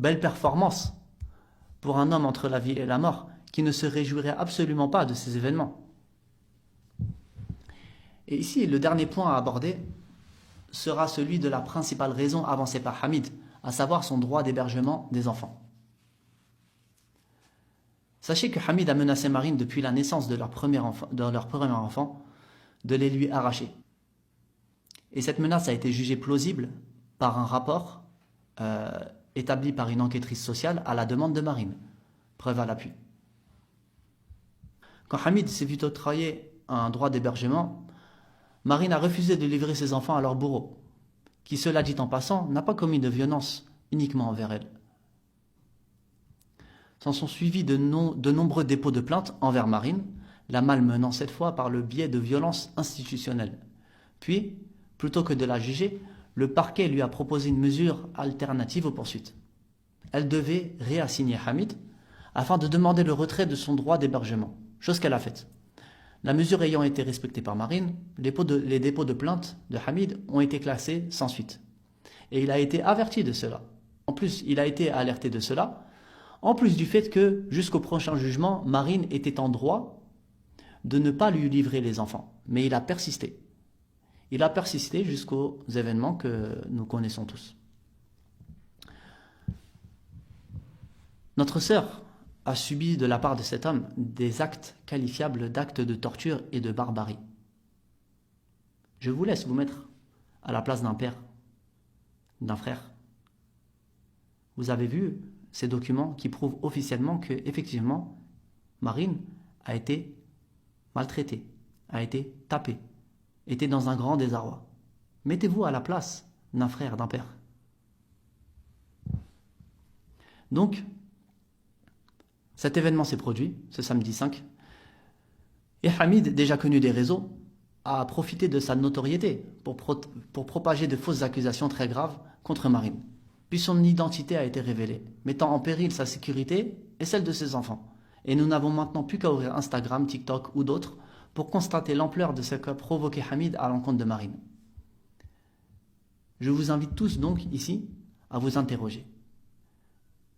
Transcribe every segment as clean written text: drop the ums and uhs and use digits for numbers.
Belle performance pour un homme entre la vie et la mort qui ne se réjouirait absolument pas de ces événements. Et ici, le dernier point à aborder sera celui de la principale raison avancée par Hamid, à savoir son droit d'hébergement des enfants. Sachez que Hamid a menacé Marine depuis la naissance de leur premier enfant de les lui arracher. Et cette menace a été jugée plausible par un rapport établi par une enquêtrice sociale à la demande de Marine. Preuve à l'appui. Quand Hamid s'est vu octroyer un droit d'hébergement, Marine a refusé de livrer ses enfants à leur bourreau, qui, cela dit en passant, n'a pas commis de violence uniquement envers elle. S'en sont suivis de nombreux dépôts de plainte envers Marine, la malmenant cette fois par le biais de violences institutionnelles. Puis, plutôt que de la juger, le parquet lui a proposé une mesure alternative aux poursuites. Elle devait réassigner Hamid afin de demander le retrait de son droit d'hébergement, chose qu'elle a faite. La mesure ayant été respectée par Marine, les dépôts de plainte de Hamid ont été classés sans suite. Et il a été averti de cela. En plus, il a été alerté de cela, en plus du fait que, jusqu'au prochain jugement, Marine était en droit de ne pas lui livrer les enfants. Mais il a persisté. Il a persisté jusqu'aux événements que nous connaissons tous. Notre sœur a subi de la part de cet homme des actes qualifiables d'actes de torture et de barbarie. Je vous laisse vous mettre à la place d'un père, d'un frère. Vous avez vu ces documents qui prouvent officiellement que, effectivement, Marine a été maltraitée, a été tapée, était dans un grand désarroi. Mettez-vous à la place d'un frère, d'un père. Donc, cet événement s'est produit, ce samedi 5, et Hamid, déjà connu des réseaux, a profité de sa notoriété pour propager de fausses accusations très graves contre Marine. Puis son identité a été révélée, mettant en péril sa sécurité et celle de ses enfants. Et nous n'avons maintenant plus qu'à ouvrir Instagram, TikTok ou d'autres pour constater l'ampleur de ce qu'a provoqué Hamid à l'encontre de Marine. Je vous invite tous donc ici à vous interroger.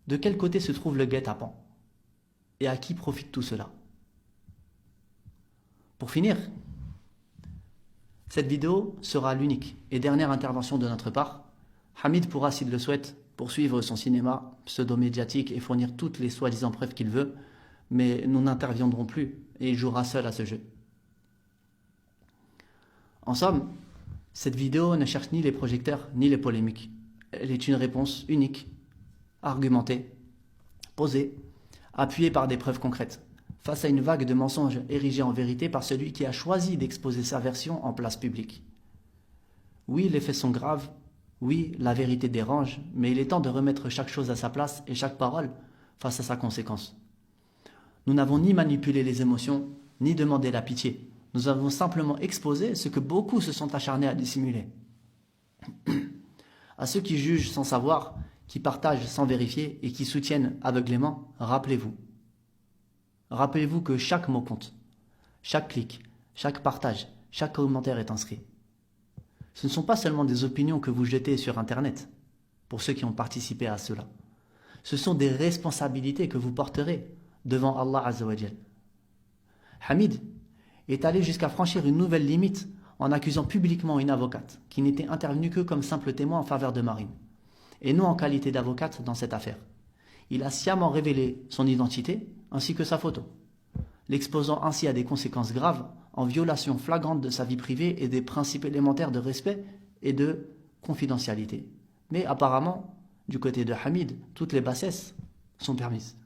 De quel côté se trouve le guet-apens? Et à qui profite tout cela? Pour finir, cette vidéo sera l'unique et dernière intervention de notre part. Hamid pourra, s'il le souhaite, poursuivre son cinéma pseudo-médiatique et fournir toutes les soi-disant preuves qu'il veut, mais nous n'interviendrons plus et il jouera seul à ce jeu. En somme, cette vidéo ne cherche ni les projecteurs ni les polémiques. Elle est une réponse unique, argumentée, posée, appuyée par des preuves concrètes, face à une vague de mensonges érigés en vérité par celui qui a choisi d'exposer sa version en place publique. Oui, les faits sont graves, oui, la vérité dérange, mais il est temps de remettre chaque chose à sa place et chaque parole face à sa conséquence. Nous n'avons ni manipulé les émotions, ni demandé la pitié. Nous avons simplement exposé ce que beaucoup se sont acharnés à dissimuler. À ceux qui jugent sans savoir, qui partagent sans vérifier et qui soutiennent aveuglément, rappelez-vous. Rappelez-vous que chaque mot compte. Chaque clic, chaque partage, chaque commentaire est inscrit. Ce ne sont pas seulement des opinions que vous jetez sur Internet, pour ceux qui ont participé à cela. Ce sont des responsabilités que vous porterez devant Allah Azza wa Jal. Hamid est allé jusqu'à franchir une nouvelle limite en accusant publiquement une avocate qui n'était intervenue que comme simple témoin en faveur de Marine, et non en qualité d'avocate dans cette affaire. Il a sciemment révélé son identité ainsi que sa photo, l'exposant ainsi à des conséquences graves en violation flagrante de sa vie privée et des principes élémentaires de respect et de confidentialité. Mais apparemment, du côté de Hamid, toutes les bassesses sont permises.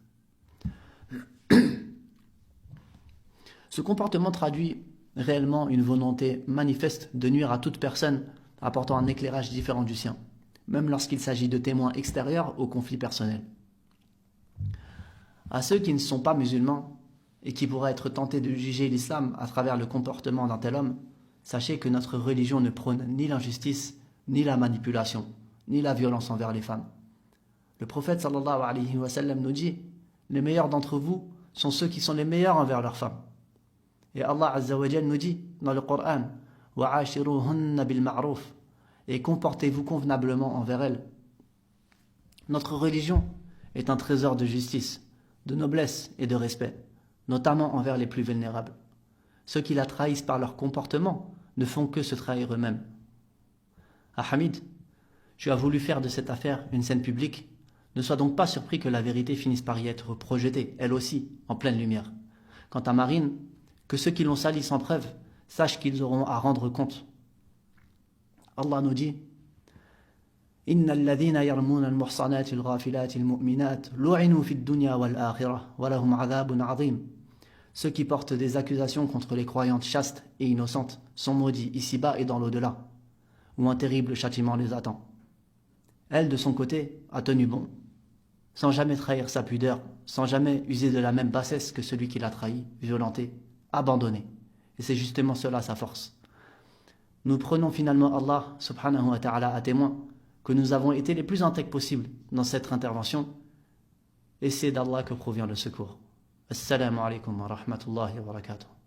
Ce comportement traduit réellement une volonté manifeste de nuire à toute personne apportant un éclairage différent du sien, même lorsqu'il s'agit de témoins extérieurs au conflit personnel. À ceux qui ne sont pas musulmans et qui pourraient être tentés de juger l'islam à travers le comportement d'un tel homme, sachez que notre religion ne prône ni l'injustice, ni la manipulation, ni la violence envers les femmes. Le prophète sallallahu alayhi wa sallam nous dit « Les meilleurs d'entre vous sont ceux qui sont les meilleurs envers leurs femmes. » Et Allah Azza wa Jal nous dit dans le Coran « Wa'ashiruhunna bil ma'ruf » et comportez-vous convenablement envers elles. Notre religion est un trésor de justice, de noblesse et de respect, notamment envers les plus vulnérables. Ceux qui la trahissent par leur comportement ne font que se trahir eux-mêmes. Ah Hamid, tu as voulu faire de cette affaire une scène publique. Ne sois donc pas surpris que la vérité finisse par y être projetée, elle aussi, en pleine lumière. Quant à Marine, que ceux qui l'ont sali sans preuve sachent qu'ils auront à rendre compte. Allah nous dit إن الذين يرمون المحصنات الغافلات المؤمنات لعنوا في الدنيا والآخرة ولهم عذاب عظيم. Ceux qui portent des accusations contre les croyantes chastes et innocentes sont maudits ici-bas et dans l'au-delà, où un terrible châtiment les attend. Elle, de son côté, a tenu bon, sans jamais trahir sa pudeur, sans jamais user de la même bassesse que celui qui l'a trahi, violenté, abandonné. Et c'est justement cela sa force. Nous prenons finalement Allah subhanahu wa ta'ala à témoin que nous avons été les plus intègres possibles dans cette intervention, et c'est d'Allah que provient le secours. Assalamu alaikum wa rahmatullahi wa barakatuh.